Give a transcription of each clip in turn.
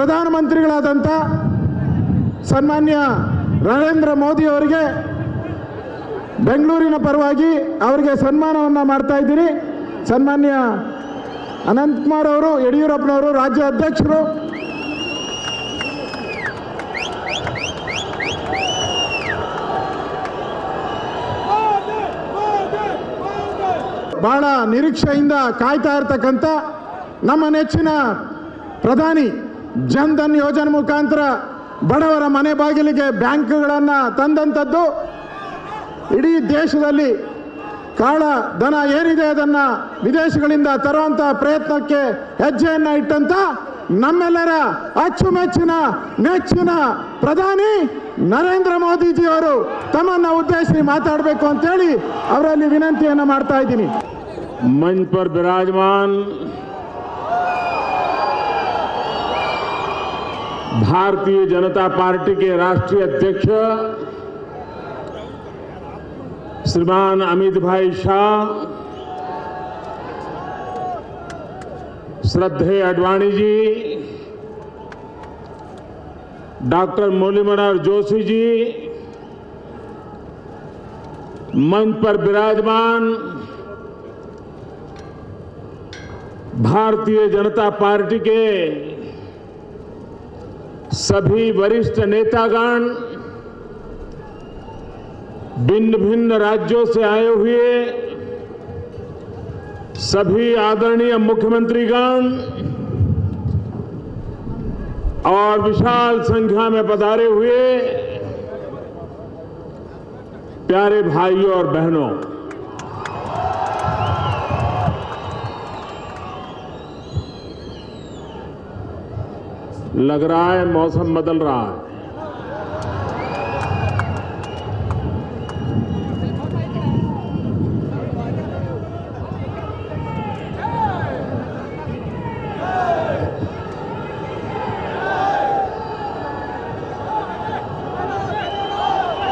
ಪ್ರಧಾನಮಂತ್ರಿಗಳಾದಂಥ ಸನ್ಮಾನ್ಯ ನರೇಂದ್ರ ಮೋದಿ ಅವರಿಗೆ ಬೆಂಗಳೂರಿನ ಪರವಾಗಿ ಅವರಿಗೆ ಸನ್ಮಾನವನ್ನು ಮಾಡ್ತಾ ಇದ್ದೀನಿ. ಸನ್ಮಾನ್ಯ ಅನಂತಕುಮಾರ್ ಅವರು, ಯಡಿಯೂರಪ್ಪನವರು ರಾಜ್ಯ ಅಧ್ಯಕ್ಷರು, ಬಹಳ ನಿರೀಕ್ಷೆಯಿಂದ ಕಾಯ್ತಾ ಇರ್ತಕ್ಕಂಥ ನಮ್ಮ ನೆಚ್ಚಿನ ಪ್ರಧಾನಿ ಜನ್ ಧನ್ ಯೋಜನೆ ಮುಖಾಂತರ ಬಡವರ ಮನೆ ಬಾಗಿಲಿಗೆ ಬ್ಯಾಂಕ್ಗಳನ್ನು ತಂದಂಥದ್ದು, ಇಡೀ ದೇಶದಲ್ಲಿ ಕಾಳ ಧನ ಏನಿದೆ ಅದನ್ನು ವಿದೇಶಗಳಿಂದ ತರುವಂಥ ಪ್ರಯತ್ನಕ್ಕೆ ಹೆಜ್ಜೆಯನ್ನು ಇಟ್ಟಂತ ನಮ್ಮೆಲ್ಲರ ಅಚ್ಚುಮೆಚ್ಚಿನ ನೆಚ್ಚಿನ ಪ್ರಧಾನಿ ನರೇಂದ್ರ ಮೋದಿಜಿ ಅವರು ತಮ್ಮನ್ನು ಉದ್ದೇಶಿಸಿ ಮಾತಾಡಬೇಕು ಅಂತೇಳಿ ಅವರಲ್ಲಿ ವಿನಂತಿಯನ್ನು ಮಾಡ್ತಾ ಇದ್ದೀನಿ. मंच पर विराजमान भारतीय जनता पार्टी के राष्ट्रीय अध्यक्ष श्रीमान अमित भाई शाह, श्रद्धेय अडवाणी जी, डॉक्टर मुरली मनोहर जोशी जी, मंच पर विराजमान भारतीय जनता पार्टी के सभी वरिष्ठ नेतागण, भिन्न भिन्न राज्यों से आए हुए सभी आदरणीय मुख्यमंत्रीगण और विशाल संख्या में पधारे हुए प्यारे भाइयों और बहनों, लग रहा है मौसम बदल रहा है।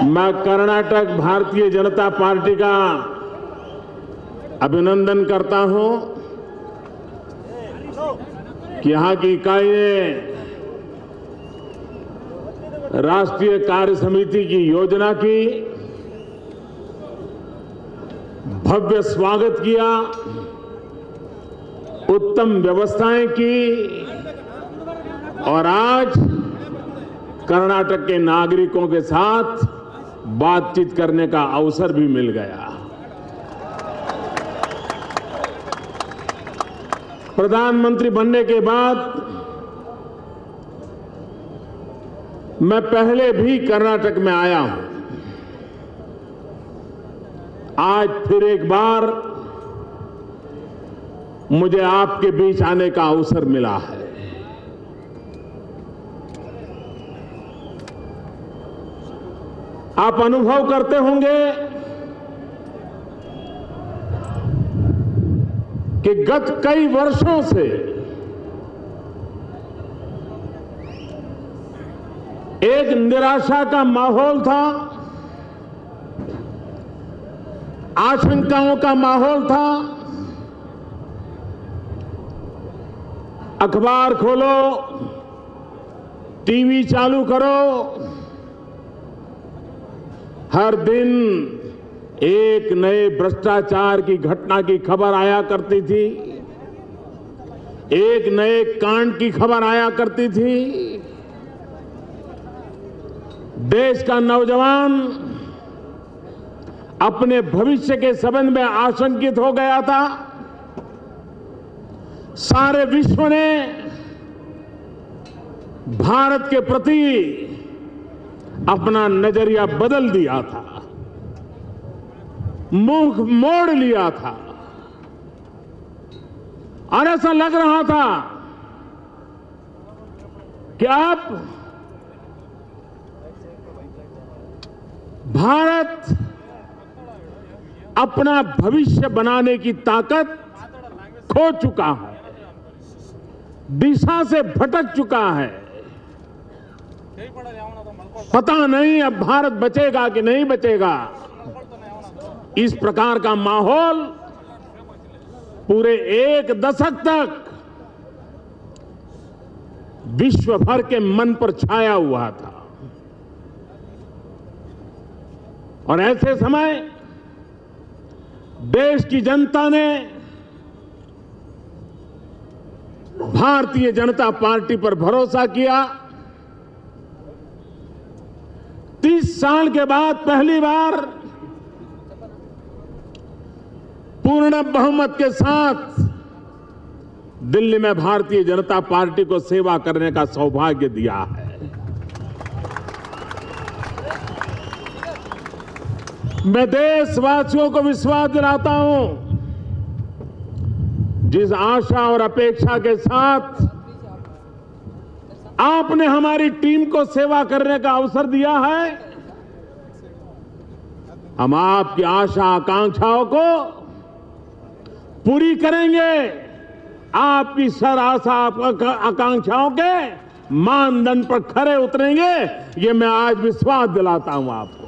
मैं कर्नाटक भारतीय जनता पार्टी का अभिनंदन करता हूं कि यहां की इकाई ने राष्ट्रीय कार्य समिति की योजना की भव्य स्वागत किया, उत्तम व्यवस्थाएं की और आज कर्नाटक के नागरिकों के साथ बातचीत करने का अवसर भी मिल गया। प्रधानमंत्री बनने के बाद मैं पहले भी कर्नाटक में आया हूं। आज फिर एक बार मुझे आपके बीच आने का अवसर मिला है। आप अनुभव करते होंगे कि गत कई वर्षों से एक निराशा का माहौल था, आशंकाओं का माहौल था। अखबार खोलो, टीवी चालू करो, हर दिन एक नए भ्रष्टाचार की घटना की खबर आया करती थी, एक नए कांड की खबर आया करती थी। देश का नौजवान अपने भविष्य के संबंध में आशंकित हो गया था। सारे विश्व ने भारत के प्रति अपना नजरिया बदल दिया था, मुंह मोड़ लिया था और ऐसा लग रहा था कि अब भारत अपना भविष्य बनाने की ताकत खो चुका है, दिशा से भटक चुका है। पता नहीं अब भारत बचेगा कि नहीं बचेगा। इस प्रकार का माहौल पूरे एक दशक तक विश्व भर के मन पर छाया हुआ था। और ऐसे समय देश की जनता ने भारतीय जनता पार्टी पर भरोसा किया। 30 साल के बाद पहली बार पूर्ण बहुमत के साथ दिल्ली में भारतीय जनता पार्टी को सेवा करने का सौभाग्य दिया है। मैं देशवासियों को विश्वास दिलाता हूं, जिस आशा और अपेक्षा के साथ आपने हमारी टीम को सेवा करने का अवसर दिया है, हम आपकी आशा आकांक्षाओं को पूरी करेंगे। आपकी सर आशा आकांक्षाओं के मानदंड पर खरे उतरेंगे, ये मैं आज विश्वास दिलाता हूं आपको।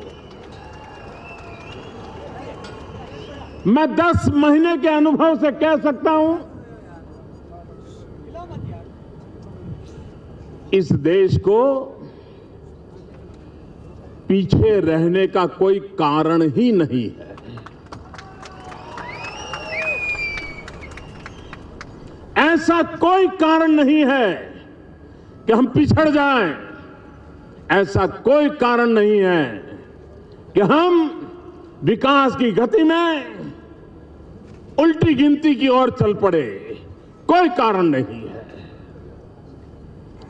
मैं 10 महीने के अनुभव से कह सकता हूं, इस देश को पीछे रहने का कोई कारण ही नहीं है। ऐसा कोई कारण नहीं है कि हम पिछड़ जाएं। ऐसा कोई कारण नहीं है कि हम विकास की गति में उल्टी गिनती की ओर चल पड़े। कोई कारण नहीं है।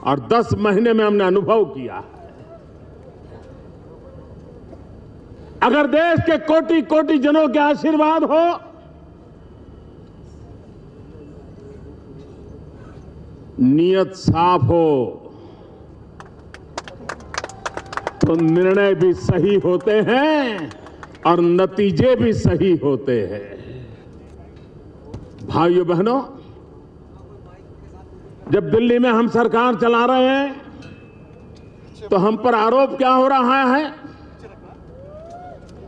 और 10 महीने में हमने अनुभव किया है। अगर देश के कोटि कोटि जनों के आशीर्वाद हो, नियत साफ हो, तो निर्णय भी सही होते हैं और नतीजे भी सही होते हैं। भाइयों बहनों, जब दिल्ली में हम सरकार चला रहे हैं तो हम पर आरोप क्या हो रहा है,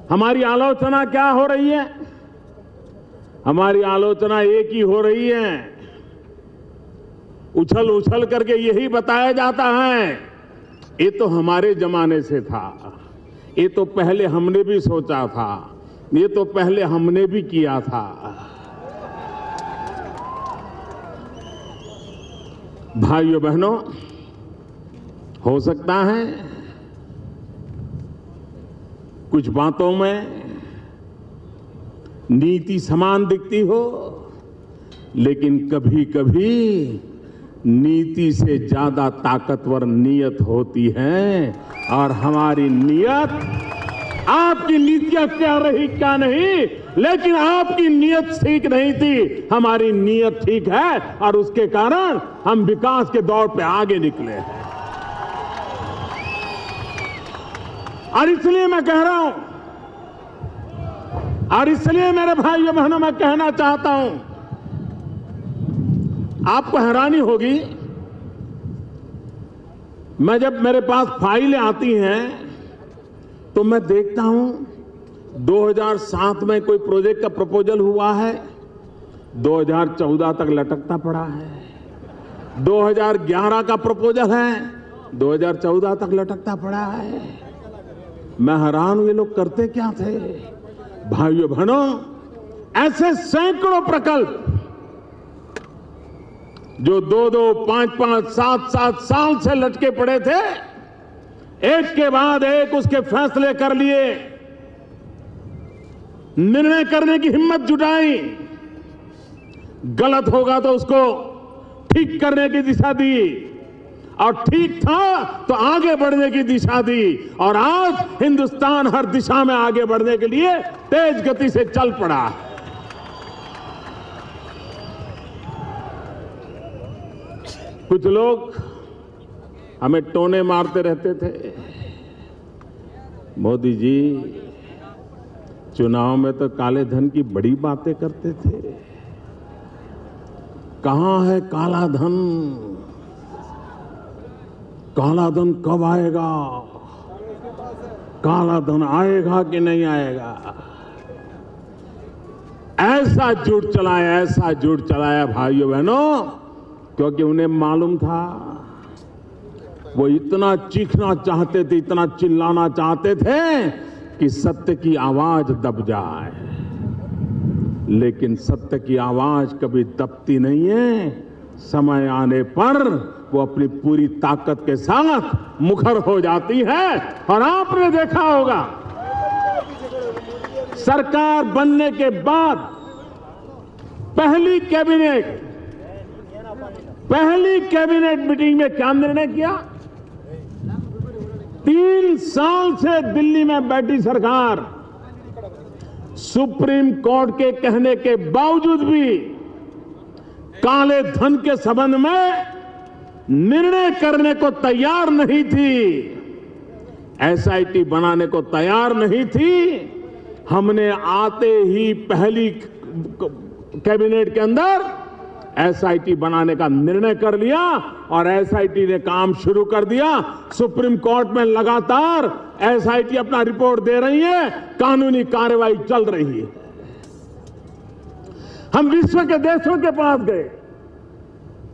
हमारी आलोचना क्या हो रही है? हमारी आलोचना एक ही हो रही है, उछल उछल करके यही बताया जाता है, ये तो हमारे जमाने से था, ये तो पहले हमने भी सोचा था, ये तो पहले हमने भी किया था। भाइयों बहनों, हो सकता है कुछ बातों में नीति समान दिखती हो, लेकिन कभी कभी नीति से ज्यादा ताकतवर नियत होती है। और हमारी नियत, आपकी नीतियां क्या रही क्या नहीं, लेकिन आपकी नियत ठीक नहीं थी, हमारी नियत ठीक है और उसके कारण हम विकास के दौर पे आगे निकले हैं। और इसलिए मैं कह रहा हूं, और इसलिए मेरे भाइयों बहनों मैं कहना चाहता हूं, आपको हैरानी होगी, मैं जब मेरे पास फाइलें आती हैं तो मैं देखता हूं 2007 में कोई प्रोजेक्ट का प्रपोजल हुआ है, 2014 तक लटकता पड़ा है। 2011 का प्रपोजल है, 2014 तक लटकता पड़ा है। मैं हैरान हूं, ये लोग करते क्या थे? भाइयों बहनों, ऐसे सैकड़ों प्रकल्प जो 2-2, 5-5, 7-7 साल से लटके पड़े थे, एक के बाद एक उसके फैसले कर लिए, निर्णय करने की हिम्मत जुटाई, गलत होगा तो उसको ठीक करने की दिशा दी, और ठीक था तो आगे बढ़ने की दिशा दी। और आज हिंदुस्तान हर दिशा में आगे बढ़ने के लिए तेज गति से चल पड़ा। कुछ लोग हमें टोने मारते रहते थे, मोदी जी चुनाव में तो काले धन की बड़ी बातें करते थे, कहां है काला धन? काला धन कब आएगा? काला धन आएगा कि नहीं आएगा? ऐसा झूठ चलाया, ऐसा झूठ चलाया भाइयों बहनों, क्योंकि उन्हें मालूम था वो इतना चीखना चाहते थे, इतना चिल्लाना चाहते थे कि सत्य की आवाज दब जाए, लेकिन सत्य की आवाज कभी दबती नहीं है। समय आने पर वो अपनी पूरी ताकत के साथ मुखर हो जाती है। और आपने देखा होगा, सरकार बनने के बाद पहली कैबिनेट मीटिंग में क्या निर्णय किया? 3 साल से दिल्ली में बैठी सरकार सुप्रीम कोर्ट के कहने के बावजूद भी काले धन के संबंध में निर्णय करने को तैयार नहीं थी, एसआईटी बनाने को तैयार नहीं थी। हमने आते ही पहली कैबिनेट के अंदर एसआईटी बनाने का निर्णय कर लिया और एसआईटी ने काम शुरू कर दिया। सुप्रीम कोर्ट में लगातार एसआईटी अपना रिपोर्ट दे रही है, कानूनी कार्रवाई चल रही है। हम विश्व के देशों के पास गए,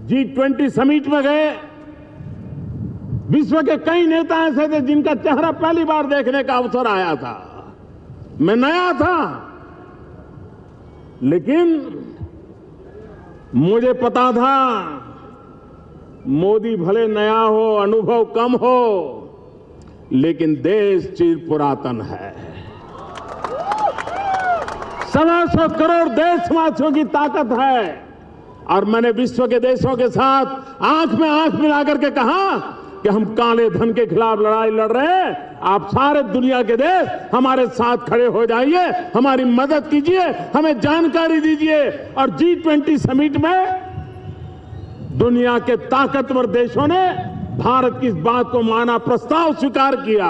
G20 समिट में गए। विश्व के कई नेता ऐसे थे जिनका चेहरा पहली बार देखने का अवसर आया था। मैं नया था, लेकिन मुझे पता था मोदी भले नया हो, अनुभव कम हो, लेकिन देश चिर पुरातन है। 125 करोड़ देशवासियों की ताकत है। और मैंने विश्व के देशों के साथ आंख में आंख मिलाकर के कहा कि हम काले धन के खिलाफ लड़ाई लड़ रहे हैं, आप सारे दुनिया के देश हमारे साथ खड़े हो जाइए, हमारी मदद कीजिए, हमें जानकारी दीजिए। और G20 समिट में दुनिया के ताकतवर देशों ने भारत की इस बात को माना, प्रस्ताव स्वीकार किया।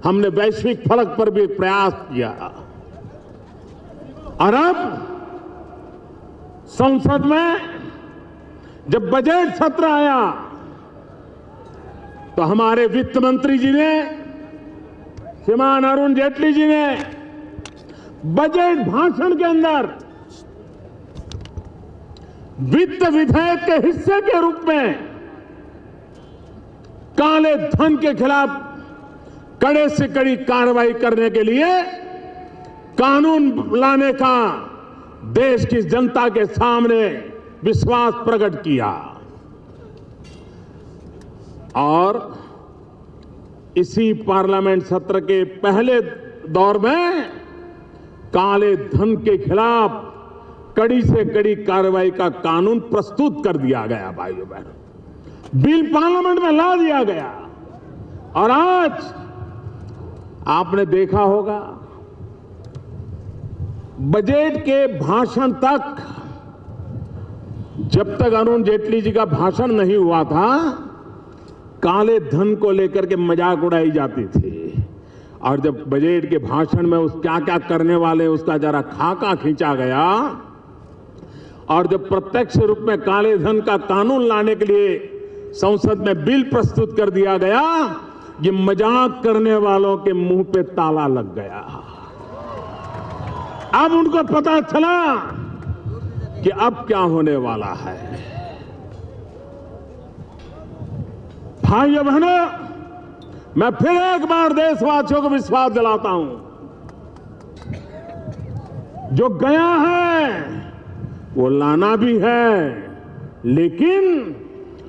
हमने वैश्विक फलक पर भी एक प्रयास किया। और अब संसद में जब बजट सत्र आया तो हमारे वित्त मंत्री जी ने, श्रीमान अरुण जेटली जी ने बजट भाषण के अंदर वित्त विधेयक के हिस्से के रूप में काले धन के खिलाफ कड़े से कड़ी कार्रवाई करने के लिए कानून लाने का देश की जनता के सामने विश्वास प्रकट किया। और इसी पार्लियामेंट सत्र के पहले दौर में काले धन के खिलाफ कड़ी से कड़ी कार्रवाई का कानून प्रस्तुत कर दिया गया। भाइयों बहनों, बिल पार्लियामेंट में ला दिया गया। और आज आपने देखा होगा, बजट के भाषण तक, जब तक अरुण जेटली जी का भाषण नहीं हुआ था, काले धन को लेकर के मजाक उड़ाई जाती थी। और जब बजट के भाषण में उस क्या क्या करने वाले उसका जरा खाका खींचा गया, और जब प्रत्यक्ष रूप में काले धन का कानून लाने के लिए संसद में बिल प्रस्तुत कर दिया गया, ये मजाक करने वालों के मुंह पे ताला लग गया। अब उनको पता चला कि अब क्या होने वाला है। भाइयों बहनों, मैं फिर एक बार देशवासियों को विश्वास दिलाता हूं, जो गया है वो लाना भी है, लेकिन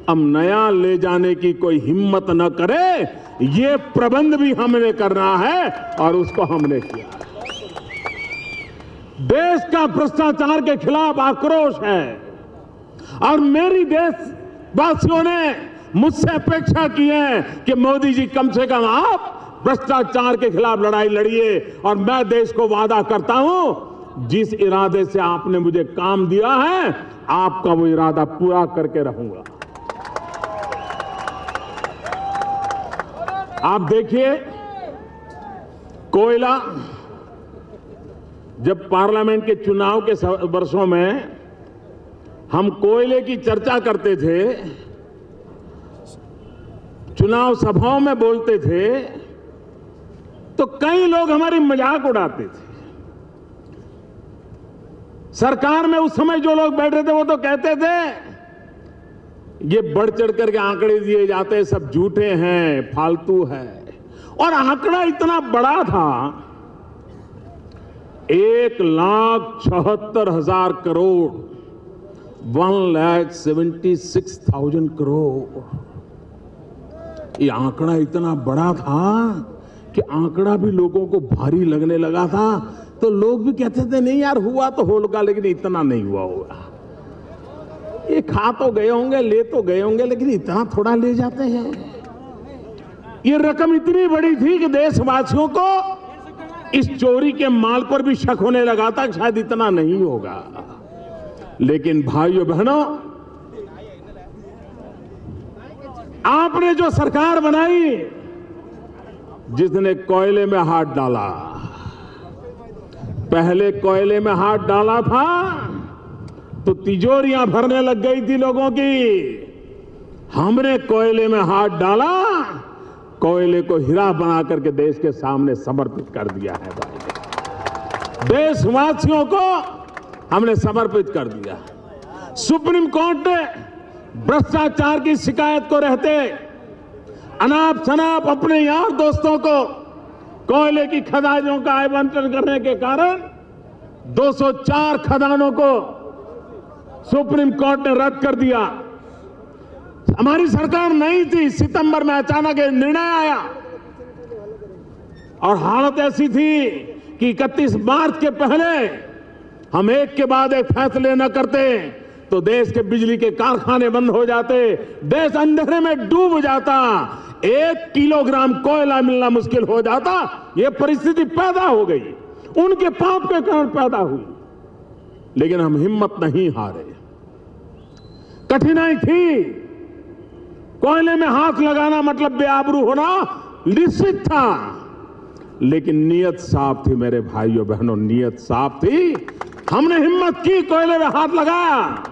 अब नया ले जाने की कोई हिम्मत न करे, ये प्रबंध भी हमने करना है और उसको हमने किया। देश का भ्रष्टाचार के खिलाफ आक्रोश है और मेरी देशवासियों ने मुझसे अपेक्षा की है कि मोदी जी कम से कम आप भ्रष्टाचार के खिलाफ लड़ाई लड़िए। और मैं देश को वादा करता हूं, जिस इरादे से आपने मुझे काम दिया है, आपका वो इरादा पूरा करके रहूंगा। आप देखिए, कोयला, जब पार्लियामेंट के चुनाव के वर्षों में हम कोयले की चर्चा करते थे, चुनाव सभाओं में बोलते थे, तो कई लोग हमारी मजाक उड़ाते थे। सरकार में उस समय जो लोग बैठे थे वो तो कहते थे ये बढ़ चढ़ करके आंकड़े दिए जाते हैं, सब झूठे हैं, फालतू है। और आंकड़ा इतना बड़ा था, 1,76,000 करोड़, 1,76,000 करोड़। ये आंकड़ा इतना बड़ा था कि आंकड़ा भी लोगों को भारी लगने लगा था। तो लोग भी कहते थे नहीं यार, हुआ तो होगा लेकिन इतना नहीं हुआ होगा। ये खा तो गए होंगे, ले तो गए होंगे, लेकिन इतना थोड़ा ले जाते हैं। ये रकम इतनी बड़ी थी कि देशवासियों को इस चोरी के माल पर भी शक होने लगा था, शायद इतना नहीं होगा। लेकिन भाइयों बहनों, आपने जो सरकार बनाई, जिसने कोयले में हाथ डाला, पहले कोयले में हाथ डाला था तो तिजोरियां भरने लग गई थी लोगों की। हमने कोयले में हाथ डाला, कोयले को हीरा बना करके देश के सामने समर्पित कर दिया है भाई। देशवासियों को हमने समर्पित कर दिया। सुप्रीम कोर्ट ने भ्रष्टाचार की शिकायत को रहते अनाप शनाप अपने यार दोस्तों को कोयले की खदानों का आवंटन करने के कारण 204 खदानों को सुप्रीम कोर्ट ने रद्द कर दिया। हमारी सरकार नहीं थी, सितंबर में अचानक एक निर्णय आया और हालत ऐसी थी कि 31 मार्च के पहले हम एक के बाद एक फैसले न करते तो देश के बिजली के कारखाने बंद हो जाते, देश अंधेरे में डूब जाता, 1 किलोग्राम कोयला मिलना मुश्किल हो जाता। यह परिस्थिति पैदा हो गई, उनके पाप के कारण पैदा हुई। लेकिन हम हिम्मत नहीं हारे। कठिनाई थी, कोयले में हाथ लगाना मतलब बेआबरू होना निश्चित था, लेकिन नीयत साफ थी मेरे भाइयों बहनों, नीयत साफ थी। हमने हिम्मत की, कोयले में हाथ लगाया।